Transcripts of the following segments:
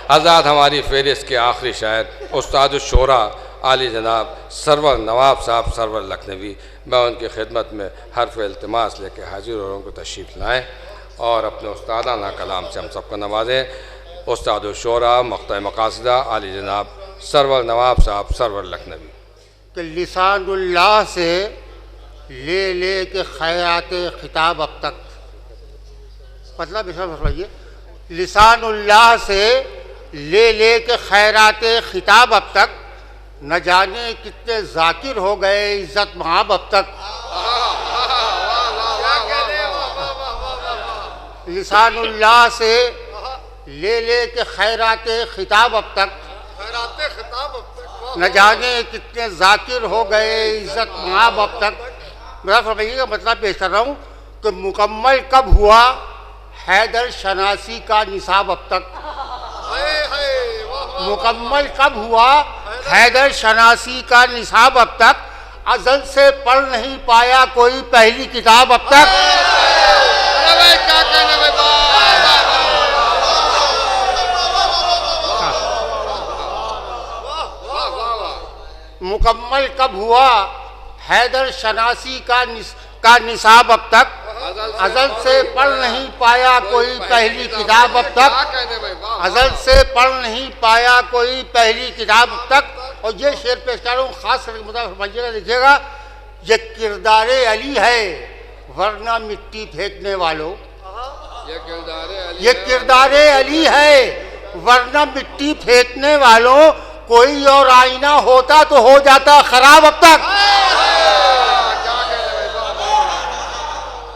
आज़ाद हमारी फहरिस्त के आखिरी शायर उस्ताद शुरा आली जनाब सरवर नवाब साहब सरवर लखनवी, मैं उनकी खिदमत में हर्फ इल्तिमास लेके हाजिर हो रहा हूँ को तशरीफ़ लाएँ और अपने उस्तादाना कलाम से हम सबको नवाजें। उस्ताद शुरा मक़ता मक़ासिदा आली जनाब सरवर नवाब साहब सरवर लखनवी। कि लिसानुल्लाह से ले के खैरात खिताब अब तक, मतलब ऐसा समझिए, लिसानुल्लाह से ले के खैरात खिताब अब तक, न जाने कितने जाकिर हो गए इज़्ज़त महाब अब तक। लिसानुल्लाह से ले के खैरात खिताब अब तक, न जाने कितने जाकिर हो गए इज़्ज़त महाब अब तक। मेरा फरमाइएगा मतलब पेश कर रहा हूँ कि मुकम्मल कब हुआ हैदर शनासी का निसाब अब तक। मुकम्मल कब हुआ हैदर शनासी का निसाब अब तक, अज़ल से पढ़ नहीं पाया कोई पहली किताब अब तक। मुकम्मल कब हुआ हैदर शनासी का निसाब अब तक, अज़ल से पढ़ नहीं पाया कोई पहली किताब अब तक। अज़ल से पढ़ नहीं पाया कोई पहली किताब अब तक। और ये शेर पेश कर रहा हूँ ख़ास करके मतलब समझिएगा, देखिएगा, ये किरदारे अली है वरना मिट्टी फेंकने वालों। ये किरदारे अली है वरना मिट्टी फेंकने वालों, कोई और आईना होता तो हो जाता खराब अब तक।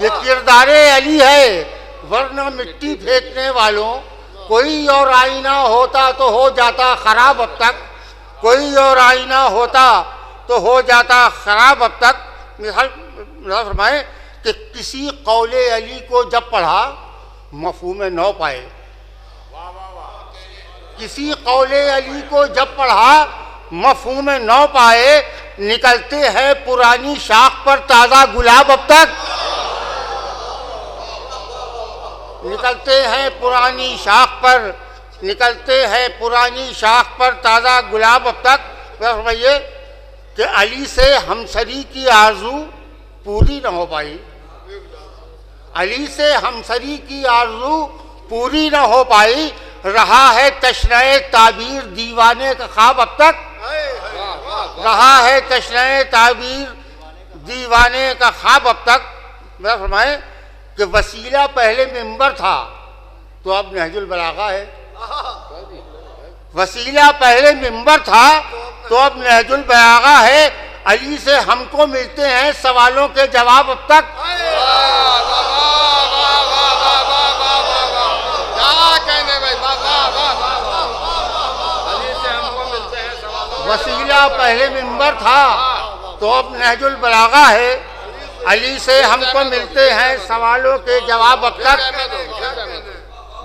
ये किरदारे अली है वरना मिट्टी फेंकने वालों, कोई और आईना होता तो हो जाता खराब अब तक। कोई और आईना होता तो हो जाता खराब अब तक। मिसाल फरमाए कि किसी कौले अली को जब पढ़ा मफ़हूम नौ पाए, किसी कौले अली को जब पढ़ा मफ़हूम नौ पाए, निकलते हैं पुरानी शाख पर ताज़ा गुलाब अब तक। निकलते हैं पुरानी शाख पर, निकलते हैं पुरानी शाख पर ताज़ा गुलाब अब तक। फरमाइए कि अली से हमसरी की आरज़ू पूरी न हो पाई, अली से हमसरी की आरज़ू पूरी न हो पाई, रहा है तशनाए ताबीर दीवाने का ख्वाब अब तक। रहा है तशनाए ताबीर दीवाने का ख्वाब अब तक। मेरा फरमाए कि वसीला पहले मिंबर था तो अब नहजुल बलागा है। वसीला पहले मिंबर था तो अब नहजुल बलागा है। अली से हमको मिलते हैं सवालों के जवाब अब तक। वसीला पहले मिंबर था तो अब नहजुल बलागा है। अली से हमको मिलते हैं सवालों के जवाब अब तक।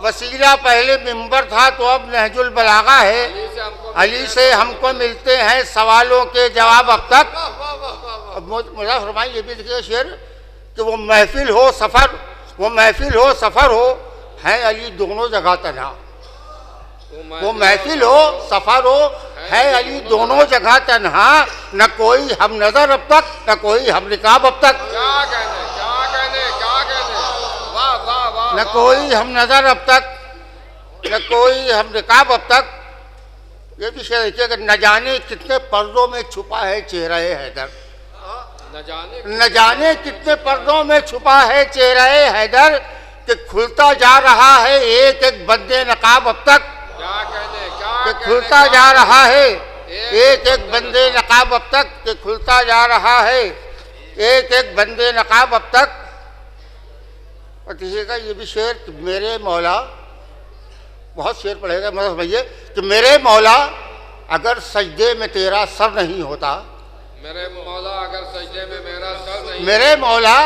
वसीला पहले मिंबर था तो अब नहजुल बलागा है। अली से हमको मिलते हैं सवालों के जवाब अब तक। मुझे फरमाइए ये भी देखिए शेर कि वो महफिल हो सफ़र, वो महफिल हो सफ़र हो, है अली दोनों जगह तन्हा। वो महफिल हो सफ़र हो, है अली दोनों जगह तन्हा, न कोई हम नज़र अब तक न कोई हम रिकाब अब तक। न कोई हम नज़र अब तक न कोई हम रिकाब अब तक। ये भी शेर देखिए कि न जाने कितने पर्दों में छुपा है चेहरा हैदर, न जाने कितने पर्दों में छुपा है चेहरा हैदर, कि खुलता जा रहा है एक एक बंदे नकाब अब तक। कि खुलता जा रहा है एक एक बंदे नकाब अब तक, कि खुलता जा रहा है एक एक बंदे नकाब अब तक। और देखिएगा ये भी शेर कि मेरे मौला, बहुत शेर पढ़ेगा मतलब भैया, कि मेरे मौला अगर सजदे में तेरा सर नहीं होता, मेरे मौला अगर सजदे में मेरा सर नहीं, मेरे मौला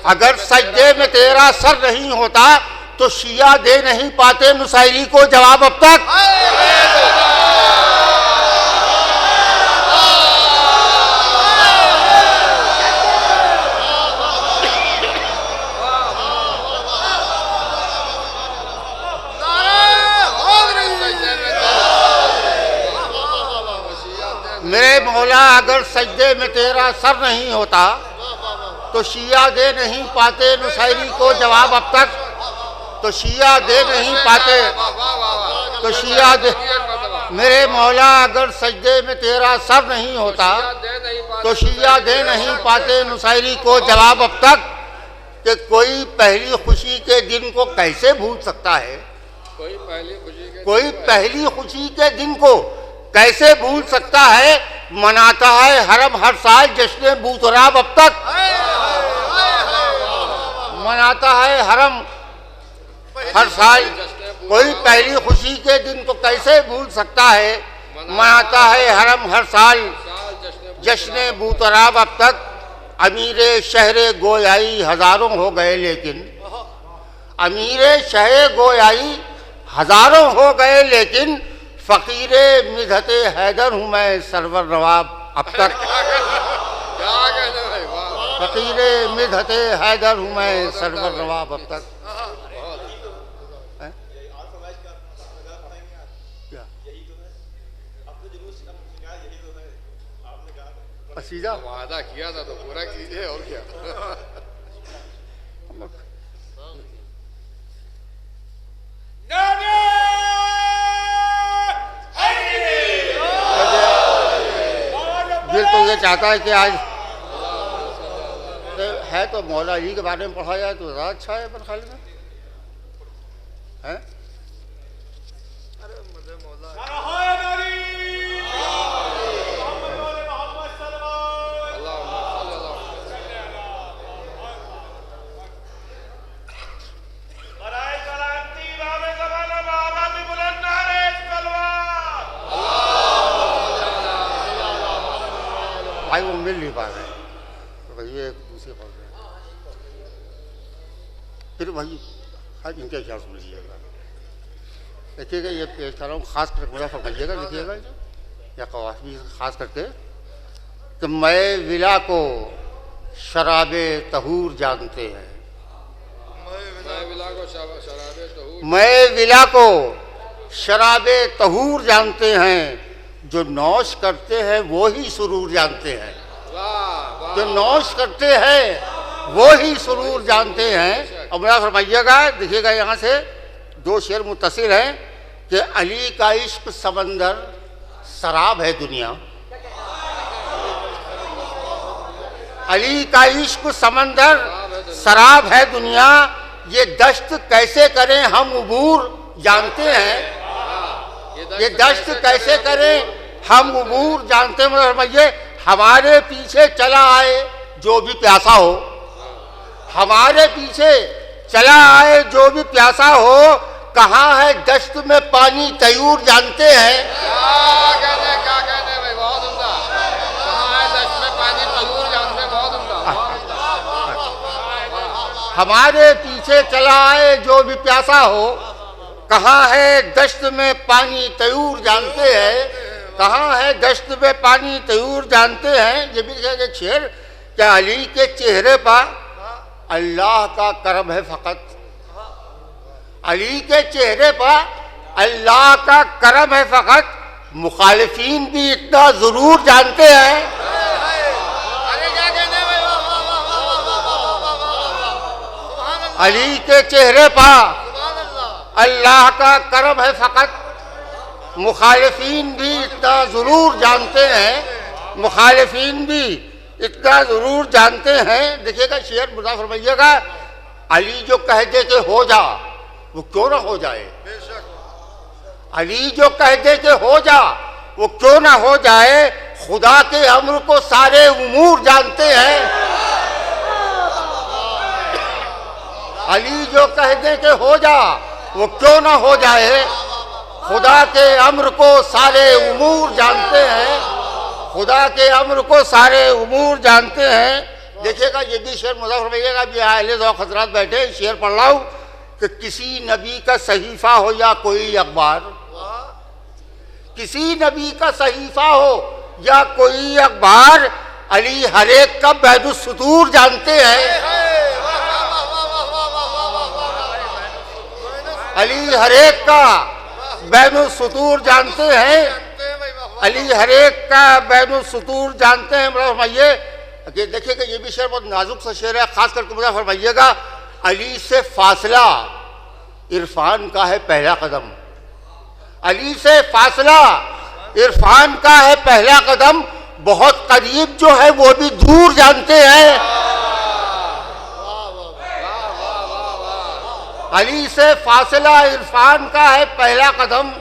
अगर सजदे में तेरा सर नहीं होता तो शिया दे नहीं पाते नुसाइरी को जवाब अब तक। मेरे मौला अगर सजदे में तेरा सर नहीं होता तो शिया दे नहीं पाते नुसैरी को जवाब अब तक, तो शिया दे नहीं पाते, तो शिया दे, मेरे मौला अगर सजदे में तेरा सर नहीं होता तो शिया दे नहीं पाते नुसैरी को जवाब अब तक, कि कोई पहली खुशी के दिन को कैसे भूल सकता है, कोई पहली खुशी के दिन को कैसे भूल सकता है, मनाता है हरम हर साल जश्न बूतराब अब तक, मनाता है हरम हर साल, कोई पहली खुशी के दिन को कैसे भूल सकता है, मनाता है हरम हर साल जश्न बूतराब अब तक। अमीरे शहरे गोयाई हजारों हो गए लेकिन, अमीरे शहरे गोयाई हजारों हो गए लेकिन, फ़कीरे मिधते हैदर हूँ मैं सरवर नवाब अब तक, फ़कीरे मिधते हैदर हूँ मैं सरवर नवाब अब तक। सीधा वादा किया था तो पूरा कीजिए और क्या। दिल तो ये चाहता है कि आज है तो मौला अली के बारे में पढ़ा जाए तो ज़्यादा अच्छा है, पर ख्याल में है। भाई वो मिल नहीं पा रहे तो भाई एक दूसरे पढ़ रहे फिर भाई आज इनके ख्याल सुन लीजिएगा, देखिएगा ये पेश कर रहा हूँ, खास करके मुझे फरमाइएगा, देखिएगा या कवाफी खास करके कि मैं विला को शराबे तहूर जानते हैं, मैं विला को शराबे तहूर जानते हैं, जो नौश करते हैं वो ही सुरूर जानते हैं, जो नौश करते हैं वो ही सुरूर जानते हैं। और मेरा फरमाइएगा, देखिएगा यहाँ से दो शेर मुत्तसिल हैं कि अली का इश्क समंदर शराब है दुनिया, अली का इश्क समंदर शराब है दुनिया, ये दश्त कैसे करें हम उबूर जानते हैं, ये दश्त कैसे करें हम उबूर जानते हैं। मतलब हमारे पीछे चला आए जो भी प्यासा हो, हमारे पीछे चला आए जो भी प्यासा हो, कहाँ है दश्त में पानी तयूर जानते हैं, क्या कहते भाई, बहुत उम्दा, कहाँ है दश्त में पानी तयूर जानते हैं, बहुत उम्दा। हमारे पीछे चला आए जो भी प्यासा हो, कहाँ है दश्त में पानी तयूर जानते हैं, कहाँ है दश्त में पानी तयूर जानते हैं। ये भी एक शेर, क्या अली के चेहरे पर अल्लाह का करम है फ़कत, अली के चेहरे पर अल्लाह का करम है फ़कत, मुखालिफीन भी इतना ज़रूर जानते हैं। अली के चेहरे पर अल्लाह का करम है फ़कत, मुखालिफीन भी इतना ज़रूर जानते हैं, मुखालिफीन भी इतना ज़रूर जानते हैं। देखिएगा शेर मुदा फरमाइएगा, अली जो कह दे कि हो जा वो क्यों ना हो जाए, अली जो कह दे कि हो जा वो क्यों ना हो जाए, खुदा के अम्र को सारे उमूर जानते हैं, अली जो कह दे कि हो जा वो क्यों ना हो जाए, खुदा के अम्र को सारे उमूर जानते हैं, खुदा के अम्र को सारे उमूर जानते हैं। देखिएगा ये भी शेर मुज़फ़्फ़र भैया भी अहले ज़ौक़ हज़रात बैठे, शेर पढ़ रहा हूँ कि किसी नबी का सहीफ़ा हो या कोई अखबार, किसी नबी का सहीफ़ा हो या कोई अखबार, अली हर एक का बैदुस्सुतूर जानते हैं, अली हर एक का बैनुस्सुतूर जानते हैं, अली हर एक का बैनुल सुतूर जानते हैं। मुझे फरमाइए कि देखिएगा ये भी शेर बहुत नाजुक सा शेर है, खास करके मुझे फरमाइएगा, अली से फासला इरफान का है पहला कदम। अली से फासला इरफान का है पहला कदम, बहुत करीब जो है वो भी दूर जानते हैं। अली से फासला इरफान का है पहला कदम,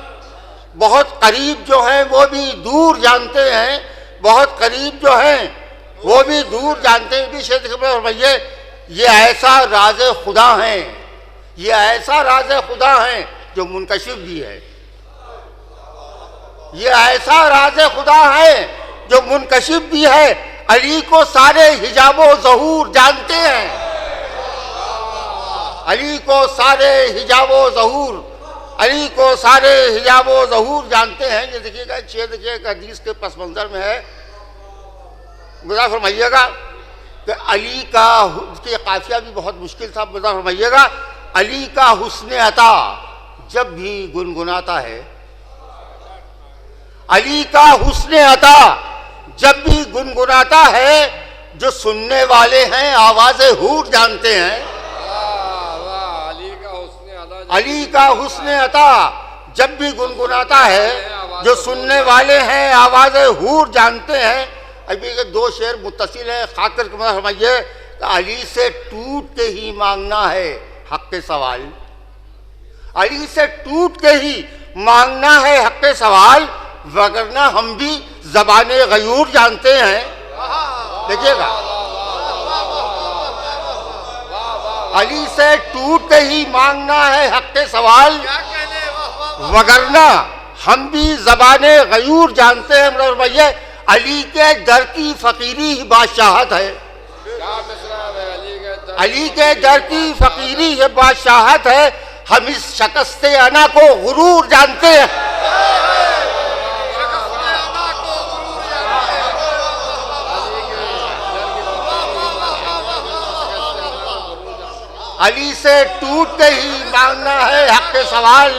बहुत करीब जो है वो भी दूर जानते हैं, बहुत करीब जो है वो भी दूर जानते हैं। भी भैया ये ऐसा राज खुदा है, ये ऐसा राज खुदा है जो मुनकशिफ भी है, ये ऐसा राज खुदा है जो मुनकशिफ भी है। अली को सारे हिजाबो ज़हूर जानते हैं, अली को सारे हिजाबो ज़हूर, अली को सारे हिजाबो ज़हूर जानते हैं। ये देखिएगा शेर, देखिएगा हदीस के पस मंजर में है, गुज़ार फरमाइएगा कि अली का, उसकी काफिया भी बहुत मुश्किल था। गुज़ार फरमाइएगा, अली का हुस्न अता जब भी गुनगुनाता है, अली का हुस्न अता जब भी गुनगुनाता है, जो सुनने वाले हैं आवाज़े हूर जानते हैं। अली का हुस्न अता जब भी गुनगुनाता है, जो सुनने वाले हैं आवाज़े हूर जानते हैं। अभी के दो शेर मुत्तसिल हैं, खास करके फरमाइए, अली से टूट के ही मांगना है हक के सवाल, अली से टूट के ही मांगना है हक के सवाल, वगरना हम भी ज़बाने गयूर जानते हैं। देखिएगा, अली से टूट के ही मांगना है हक के सवाल, वगरना हम भी ज़बाने गयूर जानते हैं। मतलब भैया अली के दर की फ़कीरी ही बादशाहत है, अली के दर की फ़कीरी ही बादशाहत है, हम इस शकस्त अना को गुरूर जानते हैं। अली से टूट के ही मांगना है हक के सवाल,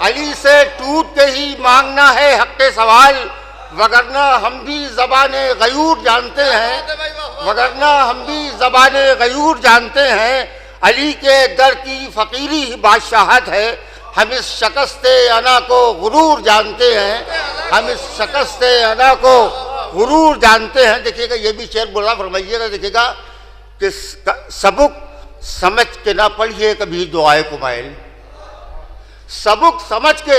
अली से टूट के ही मांगना है हक के सवाल, वगरना हम भी ज़बाने गयूर जानते हैं, वगरना हम भी ज़बाने गयूर जानते हैं। अली के दर की फ़कीरी ही बादशाहत है, हम इस शकस्त अना को गुरूर जानते हैं, हम इस शकस्त अना को गुरूर जानते हैं। देखिएगा ये भी शेर बोला फरमाइएगा, देखिएगा कि सबक समझ के ना पढ़िए कभी दुआए कुमैल, सबक समझ के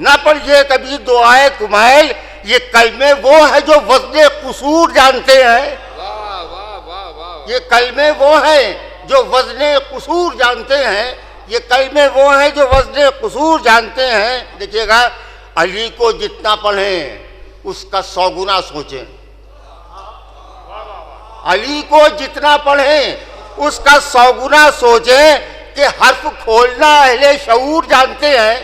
ना पढ़िए कभी दुआए कुमैल, ये कलमे वो है जो वज़्न कुसूर जानते हैं, ये कलमे वो हैं जो वज़्न कुसूर जानते हैं, ये कलमे वो हैं जो वज़्न कुसूर जानते हैं। देखिएगा, अली को जितना पढ़ें उसका 100 गुना सोचें, अली को जितना पढ़ें उसका 100 गुना सोचें, कि हर्फ खोलना अहले शऊर जानते हैं,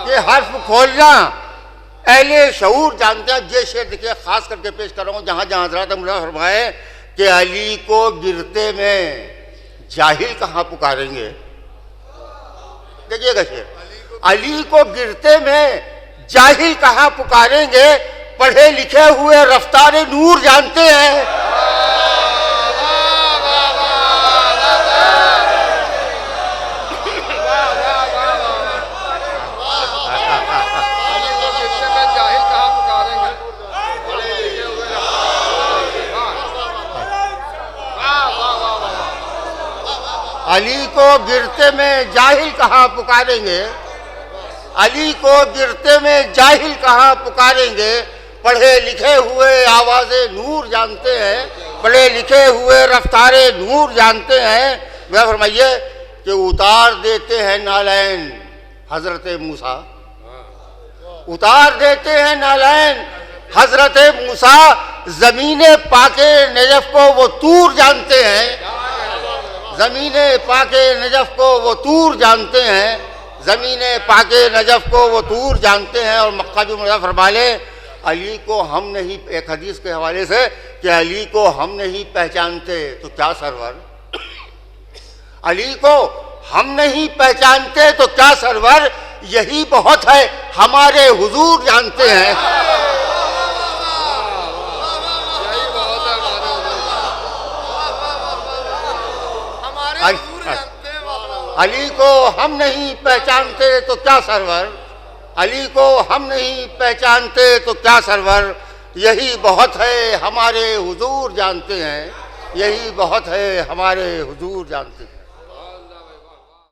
कि हर्फ खोलना अहले शऊर जानते हैं। ये शेर देखिए खास करके पेश कर रहा हूँ, जहाँ जहाँ हज़रत मुझे फरमाए कि अली को गिरते में जाहिल कहाँ पुकारेंगे। देखिएगा शेर, अली को गिरते में जाहिल कहाँ पुकारेंगे, पढ़े लिखे हुए रफ्तार नूर जानते हैं। अली को गिरते में जाहिल कहाँ पुकारेंगे, अली को गिरते में जाहिल कहाँ पुकारेंगे, पढ़े लिखे हुए आवाज़े नूर जानते हैं, पढ़े लिखे हुए रफ्तारे नूर जानते हैं। वह फरमाइए कि उतार देते हैं नालैन हज़रत मूसा, उतार देते हैं नालैन हज़रत मूसा, ज़मीने पाके नजफ़ को वो तूर जानते हैं, ज़मीने पाके नजफ़ को वो तूर जानते हैं, ज़मीने पाके नजफ़ को वो तूर जानते हैं। और मक्का भी मुझे फरमाले, अली को हम नहीं, एक हदीस के हवाले से, कि अली को हम नहीं पहचानते तो क्या सरवर, अली को हम नहीं पहचानते तो क्या सरवर, यही बहुत है हमारे हुजूर जानते हैं। अली को हम नहीं पहचानते तो क्या सरवर, अली को हम नहीं पहचानते तो क्या सरवर, यही बहुत है हमारे हुजूर जानते हैं, यही बहुत है हमारे हुजूर जानते हैं।